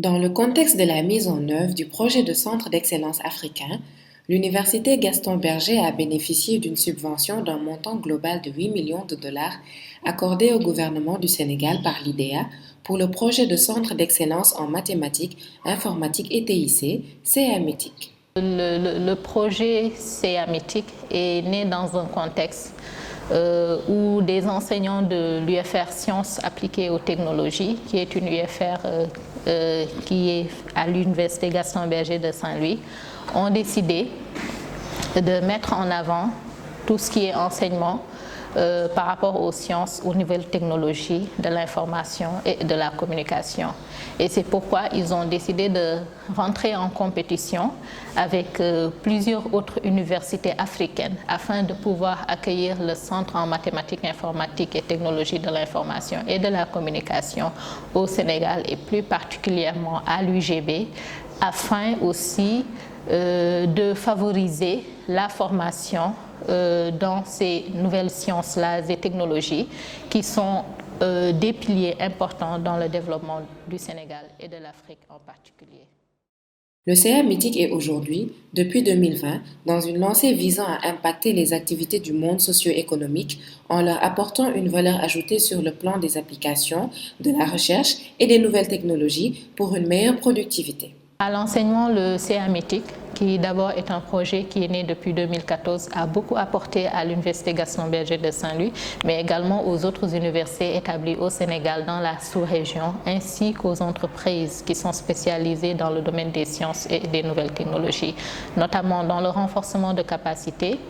Dans le contexte de la mise en œuvre du projet de Centre d'excellence africain, l'Université Gaston Berger a bénéficié d'une subvention d'un montant global de 8 millions de dollars accordée au gouvernement du Sénégal par l'IDEA pour le projet de Centre d'excellence en mathématiques, informatique et TIC, CAMETIC. Le projet CAMETIC est né dans un contexte où des enseignants de l'UFR Sciences appliquées aux technologies, qui est une UFR qui est à l'Université Gaston Berger de Saint-Louis, ont décidé de mettre en avant tout ce qui est enseignement par rapport aux sciences, aux nouvelles technologies de l'information et de la communication. Et c'est pourquoi ils ont décidé de rentrer en compétition avec plusieurs autres universités africaines afin de pouvoir accueillir le Centre en mathématiques, informatique et technologies de l'information et de la communication au Sénégal et plus particulièrement à l'UGB, afin aussi de favoriser la formation dans ces nouvelles sciences-là et technologies qui sont des piliers importants dans le développement du Sénégal et de l'Afrique en particulier. Le CAMETIC est aujourd'hui, depuis 2020, dans une lancée visant à impacter les activités du monde socio-économique en leur apportant une valeur ajoutée sur le plan des applications, de la recherche et des nouvelles technologies pour une meilleure productivité. À l'enseignement, le CAMETIC, qui d'abord est un projet qui est né depuis 2014, a beaucoup apporté à l'Université Gaston Berger de Saint-Louis, mais également aux autres universités établies au Sénégal dans la sous-région, ainsi qu'aux entreprises qui sont spécialisées dans le domaine des sciences et des nouvelles technologies, notamment dans le renforcement de capacités.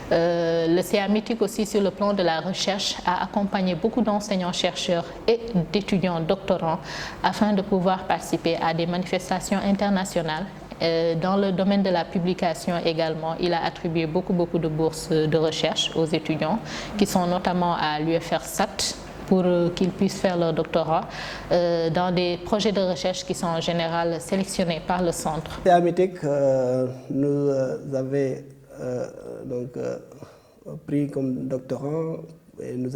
Le CAMETIC aussi, sur le plan de la recherche, a accompagné beaucoup d'enseignants-chercheurs et d'étudiants doctorants afin de pouvoir participer à des manifestations internationales. Dans le domaine de la publication également, il a attribué beaucoup de bourses de recherche aux étudiants qui sont notamment à l'UFR SAT pour qu'ils puissent faire leur doctorat dans des projets de recherche qui sont en général sélectionnés par le centre. CAMETIC nous avait pris comme doctorant et nous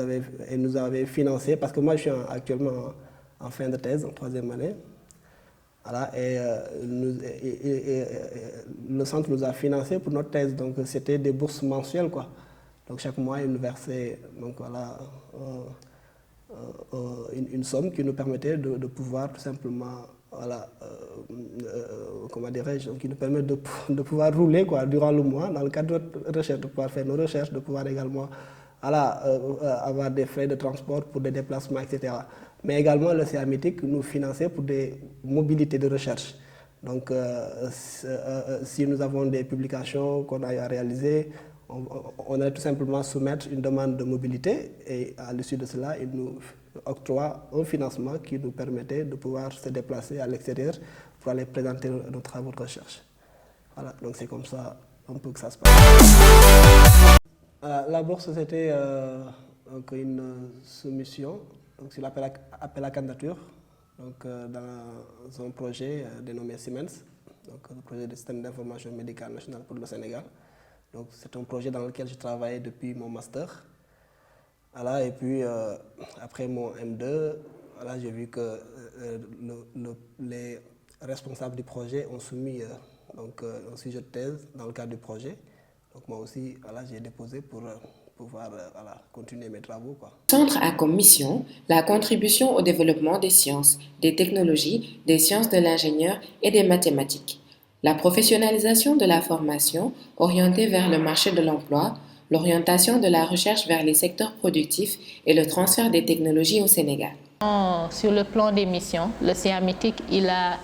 avait financé, parce que moi je suis actuellement en fin de thèse, en troisième année. Voilà, et le centre nous a financé pour notre thèse, donc c'était des bourses mensuelles, quoi. Donc chaque mois, ils nous versaient donc, voilà, une somme qui nous permettait de pouvoir tout simplement, voilà, comment dirais-je, qui nous permet de pouvoir rouler, quoi, durant le mois, dans le cadre de notre recherche, de pouvoir faire nos recherches, de pouvoir également, voilà, avoir des frais de transport pour des déplacements, etc. Mais également le CAMETIC nous finançait pour des mobilités de recherche. Donc si nous avons des publications qu'on a à réaliser, on allait tout simplement soumettre une demande de mobilité et à l'issue de cela, il nous octroie un financement qui nous permettait de pouvoir se déplacer à l'extérieur pour aller présenter nos travaux de recherche. Voilà, donc c'est comme ça un peu que ça se passe. La bourse, c'était une soumission. Donc, c'est l'appel à candidature dans un projet dénommé Siemens, donc le projet de système d'information médicale national pour le Sénégal. Donc, c'est un projet dans lequel je travaillais depuis mon master. Voilà, et puis, après mon M2, voilà, j'ai vu que les responsables du projet ont soumis un sujet de thèse dans le cadre du projet. Donc, moi aussi, voilà, j'ai déposé pour pouvoir continuer mes travaux, quoi. Le centre a comme mission la contribution au développement des sciences, des technologies, des sciences de l'ingénieur et des mathématiques, la professionnalisation de la formation orientée vers le marché de l'emploi, l'orientation de la recherche vers les secteurs productifs et le transfert des technologies au Sénégal. Sur le plan des missions, le CAMETIC il a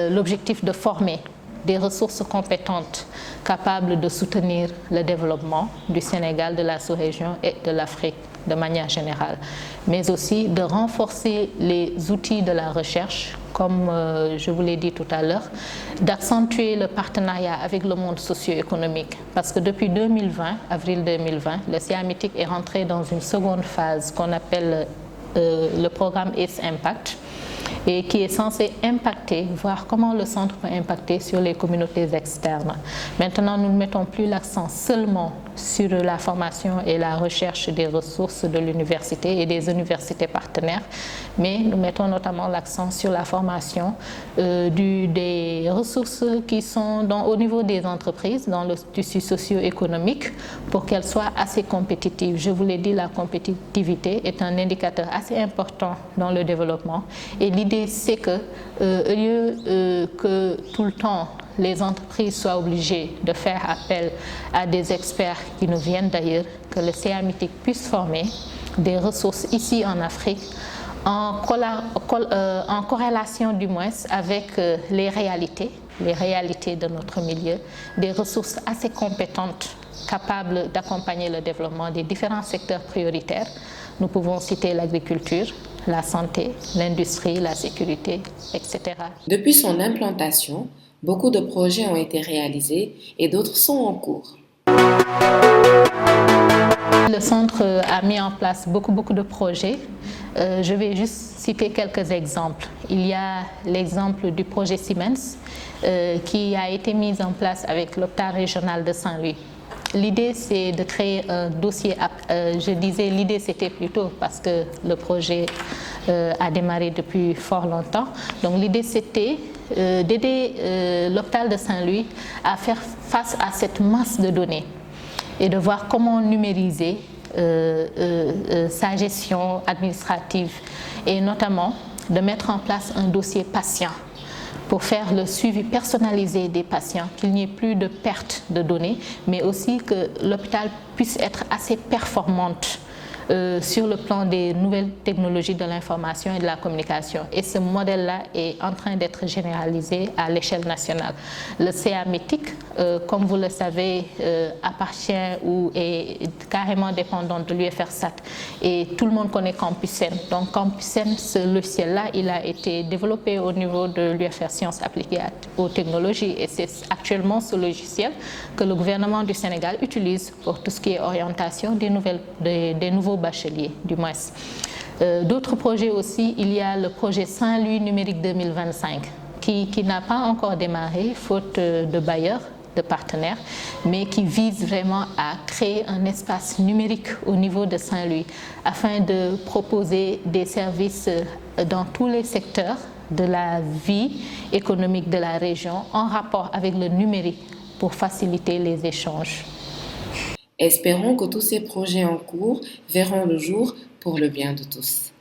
l'objectif de former des ressources compétentes capables de soutenir le développement du Sénégal, de la sous-région et de l'Afrique de manière générale, mais aussi de renforcer les outils de la recherche, comme je vous l'ai dit tout à l'heure, d'accentuer le partenariat avec le monde socio-économique, parce que depuis 2020, avril 2020, le CAMETIC est rentré dans une seconde phase qu'on appelle le programme Its Impact, et qui est censé impacter, voir comment le centre peut impacter sur les communautés externes. Maintenant, nous ne mettons plus l'accent seulement sur la formation et la recherche des ressources de l'université et des universités partenaires, mais nous mettons notamment l'accent sur la formation des ressources qui sont au niveau des entreprises, dans le tissu socio-économique, pour qu'elles soient assez compétitives. Je vous l'ai dit, la compétitivité est un indicateur assez important dans le développement. Et l'idée, c'est que, au lieu que tout le temps les entreprises soient obligées de faire appel à des experts qui nous viennent d'ailleurs, que le CA-MITIC puisse former des ressources ici en Afrique en corrélation du moins avec les réalités de notre milieu, des ressources assez compétentes capables d'accompagner le développement des différents secteurs prioritaires. Nous pouvons citer l'agriculture, la santé, l'industrie, la sécurité, etc. Depuis son implantation, beaucoup de projets ont été réalisés et d'autres sont en cours. Le centre a mis en place beaucoup de projets. Je vais juste citer quelques exemples. Il y a l'exemple du projet Siemens qui a été mis en place avec l'hôpital régional de Saint-Louis. L'idée, c'est de créer un dossier. Je disais l'idée, c'était plutôt parce que le projet a démarré depuis fort longtemps. Donc l'idée, c'était d'aider l'hôpital de Saint-Louis à faire face à cette masse de données et de voir comment numériser sa gestion administrative et notamment de mettre en place un dossier patient pour faire le suivi personnalisé des patients, qu'il n'y ait plus de perte de données, mais aussi que l'hôpital puisse être assez performante sur le plan des nouvelles technologies de l'information et de la communication. Et ce modèle-là est en train d'être généralisé à l'échelle nationale. Le CA-MITIC, comme vous le savez, appartient ou est carrément dépendant de l'UFRSAT. Et tout le monde connaît Campusen. Donc Campusen, ce logiciel-là, il a été développé au niveau de l'UFR Sciences appliquées aux technologies. Et c'est actuellement ce logiciel que le gouvernement du Sénégal utilise pour tout ce qui est orientation des nouveaux bacheliers, du moins. D'autres projets aussi, il y a le projet Saint-Louis numérique 2025 qui n'a pas encore démarré, faute de bailleurs, de partenaires, mais qui vise vraiment à créer un espace numérique au niveau de Saint-Louis afin de proposer des services dans tous les secteurs de la vie économique de la région en rapport avec le numérique pour faciliter les échanges. Espérons que tous ces projets en cours verront le jour pour le bien de tous.